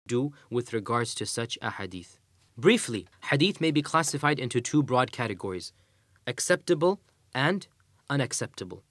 do with regards to such a hadith. Briefly, hadith may be classified into two broad categories: acceptable and unacceptable.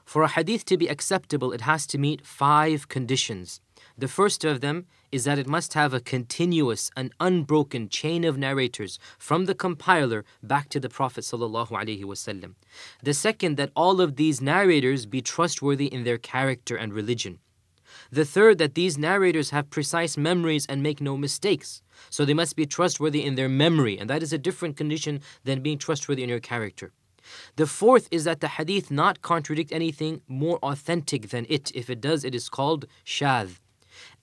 For a hadith to be acceptable, it has to meet 5 conditions. The first of them is that it must have a continuous and unbroken chain of narrators from the compiler back to the Prophet ﷺ. The second, that all of these narrators be trustworthy in their character and religion. The third, that these narrators have precise memories and make no mistakes. So they must be trustworthy in their memory, and that is a different condition than being trustworthy in your character. The fourth is that the hadith not contradict anything more authentic than it. If it does, it is called shadh.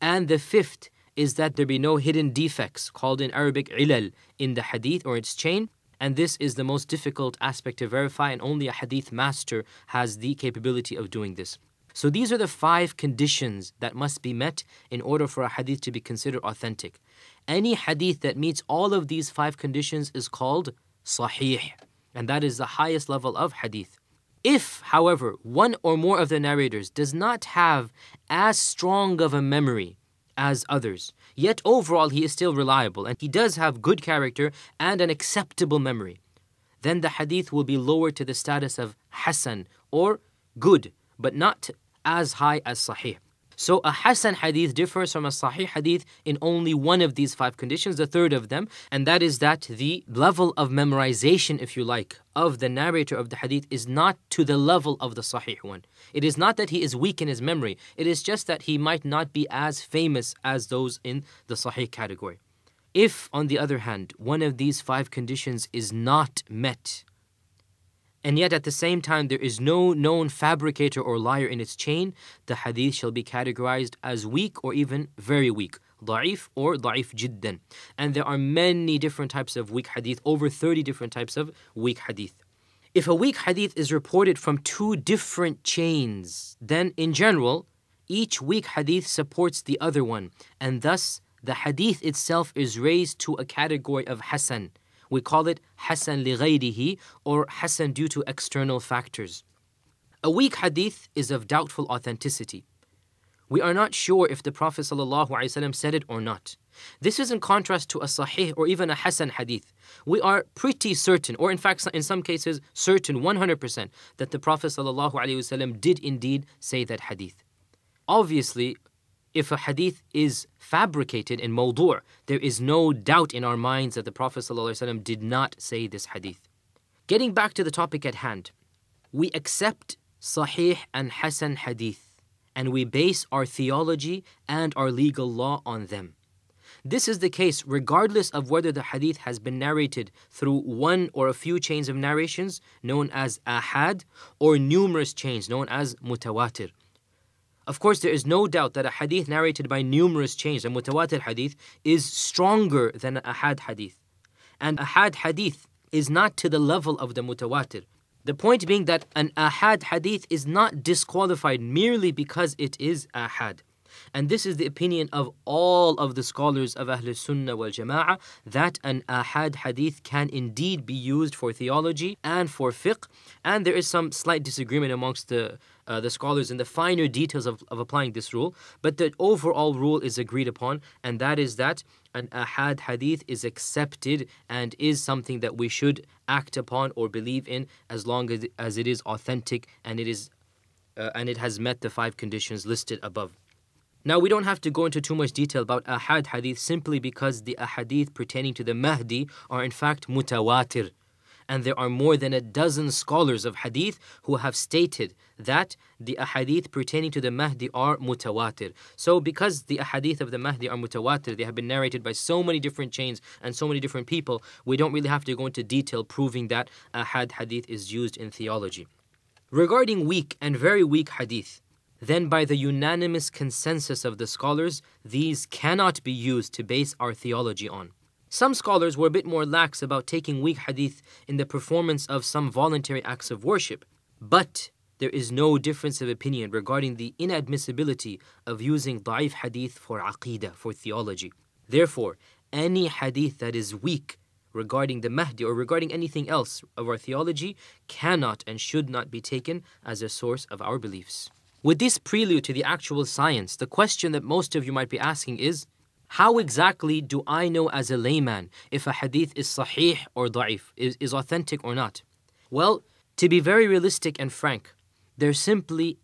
And the fifth is that there be no hidden defects, called in Arabic ilal, in the hadith or its chain. And this is the most difficult aspect to verify, and only a hadith master has the capability of doing this. So these are the 5 conditions that must be met in order for a hadith to be considered authentic. Any hadith that meets all of these 5 conditions is called sahih, and that is the highest level of hadith. If, however, one or more of the narrators does not have as strong of a memory as others, yet overall he is still reliable and he does have good character and an acceptable memory, then the hadith will be lowered to the status of hasan, or good, but not as high as sahih. So a hasan hadith differs from a sahih hadith in only one of these 5 conditions, the third of them, and that is that the level of memorization, if you like, of the narrator of the hadith is not to the level of the sahih one. It is not that he is weak in his memory, it is just that he might not be as famous as those in the sahih category. If, on the other hand, one of these 5 conditions is not met, and yet at the same time there is no known fabricator or liar in its chain, the hadith shall be categorized as weak or even very weak, da'if or da'if jiddan. And there are many different types of weak hadith, over 30 different types of weak hadith. If a weak hadith is reported from 2 different chains, then in general, each weak hadith supports the other one, and thus the hadith itself is raised to a category of hasan. We call it hasan li ghayrihi, or hasan due to external factors. A weak hadith is of doubtful authenticity. We are not sure if the Prophet ﷺ said it or not. This is in contrast to a sahih or even a hasan hadith. We are pretty certain, or in fact in some cases certain 100%, that the Prophet ﷺ did indeed say that hadith. Obviously, if a hadith is fabricated in mawdu', there is no doubt in our minds that the Prophet ﷺ did not say this hadith. Getting back to the topic at hand, we accept sahih and hasan hadith, and we base our theology and our legal law on them. This is the case regardless of whether the hadith has been narrated through one or a few chains of narrations, known as ahad, or numerous chains, known as mutawatir. Of course, there is no doubt that a hadith narrated by numerous chains, a mutawatir hadith, is stronger than an ahad hadith. And ahad hadith is not to the level of the mutawatir. The point being that an ahad hadith is not disqualified merely because it is ahad. And this is the opinion of all of the scholars of Ahl Sunnah wal Jama'ah, that an ahad hadith can indeed be used for theology and for fiqh. And there is some slight disagreement amongst the scholars in the finer details of applying this rule. But the overall rule is agreed upon, and that is that an ahad hadith is accepted and is something that we should act upon or believe in as long as it is authentic and it has met the 5 conditions listed above. Now, we don't have to go into too much detail about ahad hadith simply because the ahadith pertaining to the Mahdi are in fact mutawatir. And there are more than a dozen scholars of hadith who have stated that the ahadith pertaining to the Mahdi are mutawatir. So because the ahadith of the Mahdi are mutawatir, they have been narrated by so many different chains and so many different people, we don't really have to go into detail proving that ahad hadith is used in theology. Regarding weak and very weak hadith, then by the unanimous consensus of the scholars, these cannot be used to base our theology on. Some scholars were a bit more lax about taking weak hadith in the performance of some voluntary acts of worship, but there is no difference of opinion regarding the inadmissibility of using da'if hadith for aqeedah, for theology. Therefore, any hadith that is weak regarding the Mahdi or regarding anything else of our theology cannot and should not be taken as a source of our beliefs. With this prelude to the actual science, the question that most of you might be asking is, How exactly do I know as a layman if a hadith is sahih or da'if, is authentic or not? Well, to be very realistic and frank, there simply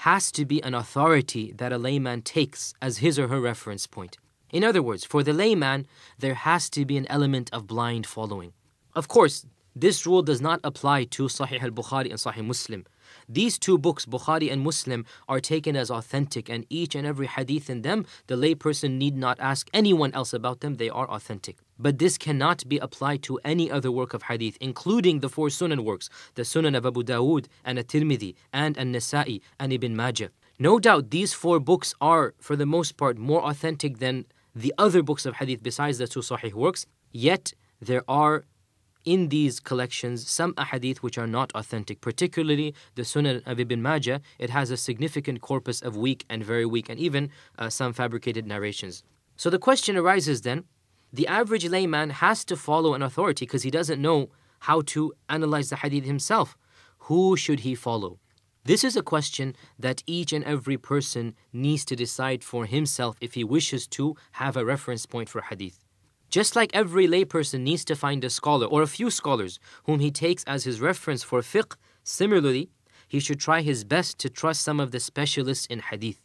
has to be an authority that a layman takes as his or her reference point. In other words, for the layman, there has to be an element of blind following. Of course, this rule does not apply to Sahih al-Bukhari and Sahih Muslim. These two books, Bukhari and Muslim, are taken as authentic, and each and every hadith in them, the layperson need not ask anyone else about them, they are authentic. But this cannot be applied to any other work of hadith, including the four Sunan works, the Sunan of Abu Dawood and At-Tirmidhi and An-Nasa'i and Ibn Majah. No doubt these four books are, for the most part, more authentic than the other books of hadith besides the two Sahih works, yet there are in these collections some ahadith which are not authentic, particularly the Sunan of Ibn Majah. It has a significant corpus of weak and very weak and even some fabricated narrations. So the question arises then, the average layman has to follow an authority because he doesn't know how to analyze the hadith himself. Who should he follow? This is a question that each and every person needs to decide for himself if he wishes to have a reference point for hadith. Just like every layperson needs to find a scholar or a few scholars whom he takes as his reference for fiqh, similarly, he should try his best to trust some of the specialists in hadith.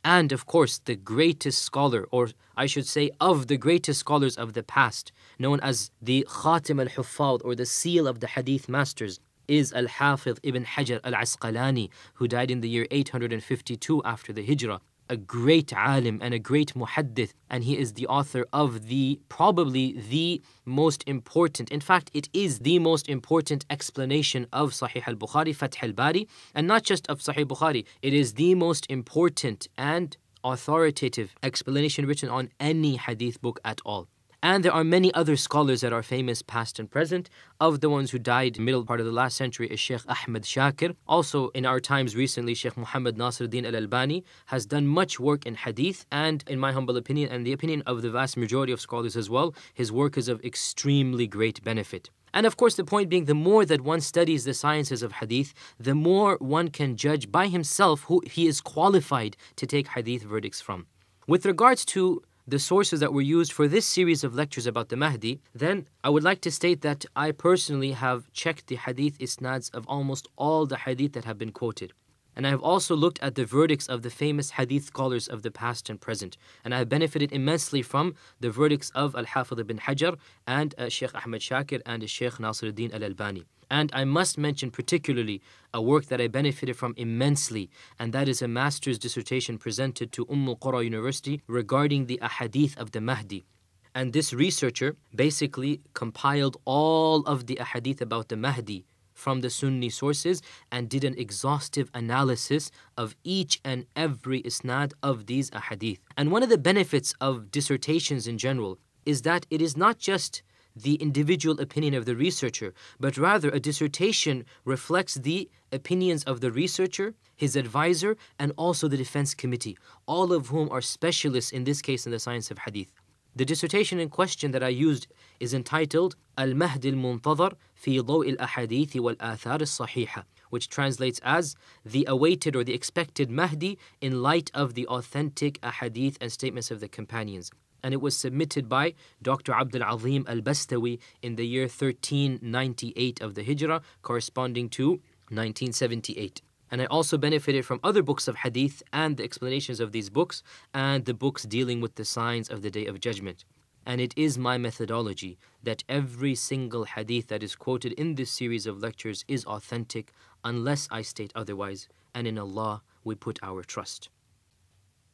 And of course, the greatest scholar, or I should say of the greatest scholars of the past, known as the Khatim al-Huffaz or the seal of the hadith masters, is Al-Hafiz ibn Hajar al-Asqalani, who died in the year 852 after the Hijrah. A great alim and a great muhaddith, and he is the author of probably the most important, in fact it is the most important explanation of Sahih al-Bukhari, Fath al-Bari, and not just of Sahih Bukhari, it is the most important and authoritative explanation written on any hadith book at all. And there are many other scholars that are famous past and present. Of the ones who died middle part of the last century is Sheikh Ahmed Shakir. Also in our times recently, Sheikh Muhammad Nasiruddin al-Albani has done much work in hadith, and in my humble opinion and the opinion of the vast majority of scholars as well, his work is of extremely great benefit. And of course, the point being, the more that one studies the sciences of hadith, the more one can judge by himself who he is qualified to take hadith verdicts from. With regards to the sources that were used for this series of lectures about the Mahdi, then I would like to state that I personally have checked the hadith isnads of almost all the hadith that have been quoted. And I have also looked at the verdicts of the famous hadith scholars of the past and present. And I have benefited immensely from the verdicts of Al-Hafiz ibn Hajar and Sheikh Ahmed Shakir and Sheikh Nasiruddin al-Albani. And I must mention particularly a work that I benefited from immensely, and that is a master's dissertation presented to Qura University regarding the ahadith of the Mahdi. And this researcher basically compiled all of the ahadith about the Mahdi from the Sunni sources and did an exhaustive analysis of each and every isnad of these ahadith. And one of the benefits of dissertations in general is that it is not just the individual opinion of the researcher, but rather a dissertation reflects the opinions of the researcher, his advisor, and also the defense committee, all of whom are specialists in this case in the science of hadith. The dissertation in question that I used is entitled Al-Mahdi al-Muntadhar fi Daw' al-Ahadith wal-Athar al-Sahiha, which translates as the awaited or the expected Mahdi in light of the authentic ahadith and statements of the companions. And it was submitted by Dr. Abdul Azim al-Bastawi in the year 1398 of the Hijrah, corresponding to 1978. And I also benefited from other books of hadith and the explanations of these books and the books dealing with the signs of the Day of Judgment. And it is my methodology that every single hadith that is quoted in this series of lectures is authentic unless I state otherwise, and in Allah we put our trust.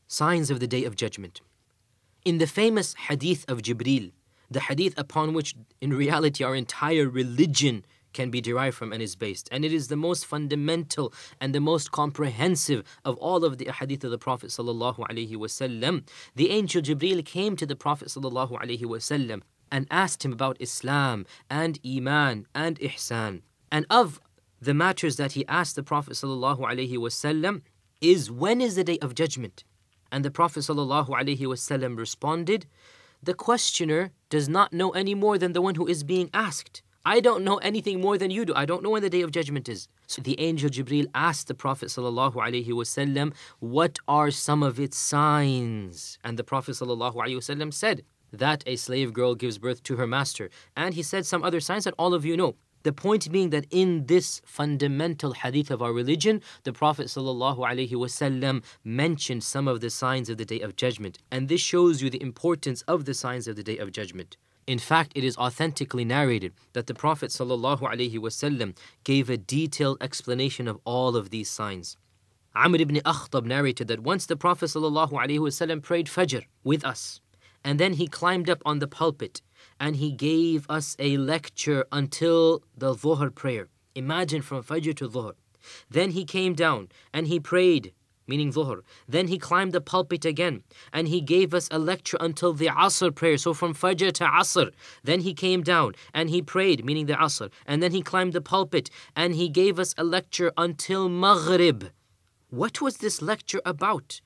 Signs of the Day of Judgment. In the famous hadith of Jibreel, the hadith upon which in reality our entire religion can be derived from and is based, and it is the most fundamental and the most comprehensive of all of the hadith of the Prophet ﷺ, the angel Jibreel came to the Prophet ﷺ and asked him about Islam and Iman and Ihsan. And of the matters that he asked the Prophet ﷺ is, when is the Day of Judgment? And the Prophet ﷺ responded, the questioner does not know any more than the one who is being asked. I don't know anything more than you do. I don't know when the day of judgment is. So the angel Jibreel asked the Prophet ﷺ, what are some of its signs? And the Prophet ﷺ said that a slave girl gives birth to her master. And he said some other signs that all of you know. The point being that in this fundamental hadith of our religion, the Prophet ﷺ mentioned some of the signs of the Day of Judgment. And this shows you the importance of the signs of the Day of Judgment. In fact, it is authentically narrated that the Prophet ﷺ gave a detailed explanation of all of these signs. Amr ibn Akhtab narrated that once the Prophet ﷺ prayed Fajr with us, and then he climbed up on the pulpit and he gave us a lecture until the Dhuhr prayer. Imagine, from Fajr to Dhuhr. Then he came down and he prayed, meaning Dhuhr. Then he climbed the pulpit again and he gave us a lecture until the Asr prayer. So from Fajr to Asr. Then he came down and he prayed, meaning the Asr. And then he climbed the pulpit and he gave us a lecture until Maghrib. What was this lecture about?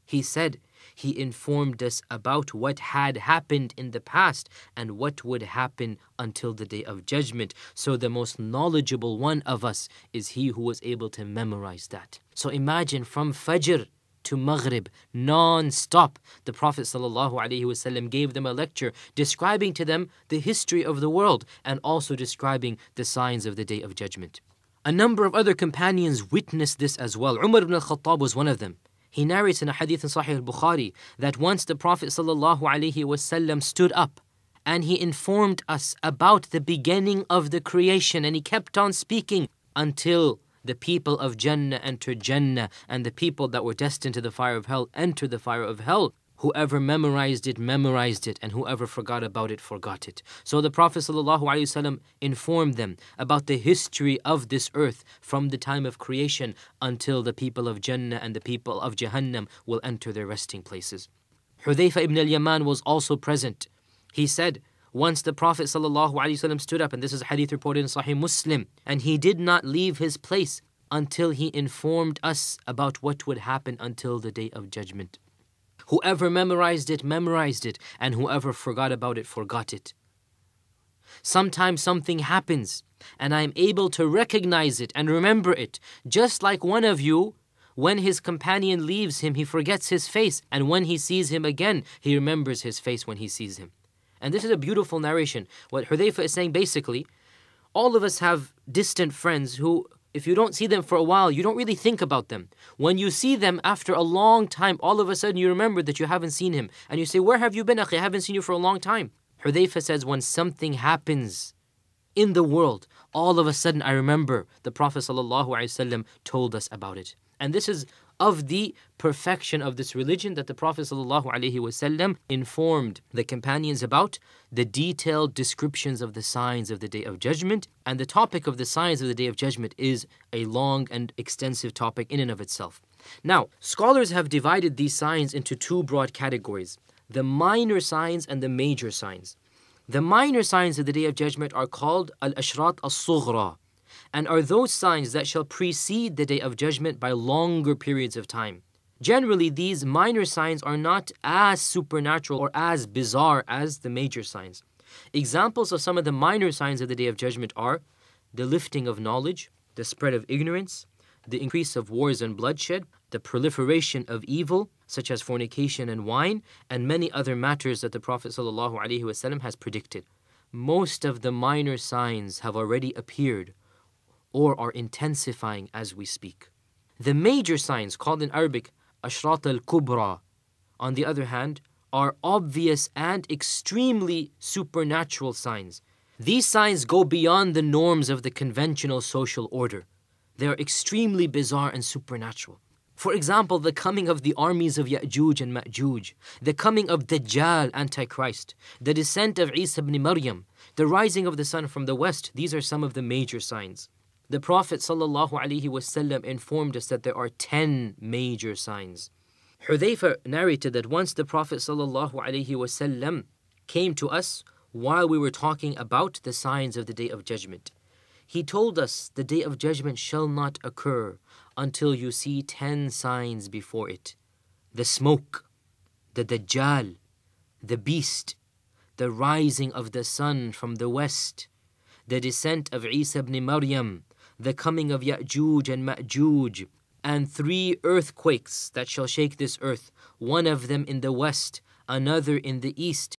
He said, he informed us about what had happened in the past and what would happen until the Day of Judgment. So the most knowledgeable one of us is he who was able to memorize that. So imagine, from Fajr to Maghrib, non-stop, the Prophet ﷺ gave them a lecture describing to them the history of the world and also describing the signs of the Day of Judgment. A number of other companions witnessed this as well. Umar ibn al-Khattab was one of them. He narrates in a hadith in Sahih al-Bukhari that once the Prophet ﷺ stood up and he informed us about the beginning of the creation, and he kept on speaking until the people of Jannah entered Jannah and the people that were destined to the fire of hell entered the fire of hell. Whoever memorized it, and whoever forgot about it, forgot it. So the Prophet ﷺ informed them about the history of this earth from the time of creation until the people of Jannah and the people of Jahannam will enter their resting places. Hudhayfa ibn al-Yaman was also present. He said, once the Prophet ﷺ stood up, and this is a hadith reported in Sahih Muslim, and he did not leave his place until he informed us about what would happen until the Day of Judgment. Whoever memorized it, and whoever forgot about it, forgot it. Sometimes something happens, and I am able to recognize it and remember it. Just like one of you, when his companion leaves him, he forgets his face, and when he sees him again, he remembers his face when he sees him. And this is a beautiful narration. What Hudhayfa is saying basically, all of us have distant friends who, if you don't see them for a while, you don't really think about them. When you see them after a long time, all of a sudden you remember that you haven't seen him. And you say, where have you been, akhi? I haven't seen you for a long time. Hudhayfa says, when something happens in the world, all of a sudden I remember the Prophet ﷺ told us about it. And this is of the perfection of this religion, that the Prophet ﷺ informed the companions about the detailed descriptions of the signs of the Day of Judgment. And the topic of the signs of the Day of Judgment is a long and extensive topic in and of itself. Now, scholars have divided these signs into two broad categories: the minor signs and the major signs. The minor signs of the Day of Judgment are called al-ashrat al-sughra, and are those signs that shall precede the Day of Judgment by longer periods of time. Generally, these minor signs are not as supernatural or as bizarre as the major signs. Examples of some of the minor signs of the Day of Judgment are the lifting of knowledge, the spread of ignorance, the increase of wars and bloodshed, the proliferation of evil, such as fornication and wine, and many other matters that the Prophet ﷺ has predicted. Most of the minor signs have already appeared or are intensifying as we speak. The major signs, called in Arabic ashrat al-kubra, on the other hand, are obvious and extremely supernatural signs. These signs go beyond the norms of the conventional social order. They are extremely bizarre and supernatural. For example, the coming of the armies of Ya'juj and Ma'juj, the coming of Dajjal, Antichrist, the descent of Isa ibn Maryam, the rising of the sun from the west. These are some of the major signs. The Prophet ﷺ informed us that there are 10 major signs. Hudhayfa narrated that once the Prophet ﷺ came to us while we were talking about the signs of the Day of Judgment. He told us the Day of Judgment shall not occur until you see 10 signs before it: the smoke, the Dajjal, the beast, the rising of the sun from the west, the descent of Isa ibn Maryam, the coming of Ya'juj and Ma'juj, and 3 earthquakes that shall shake this earth, one of them in the west, another in the east,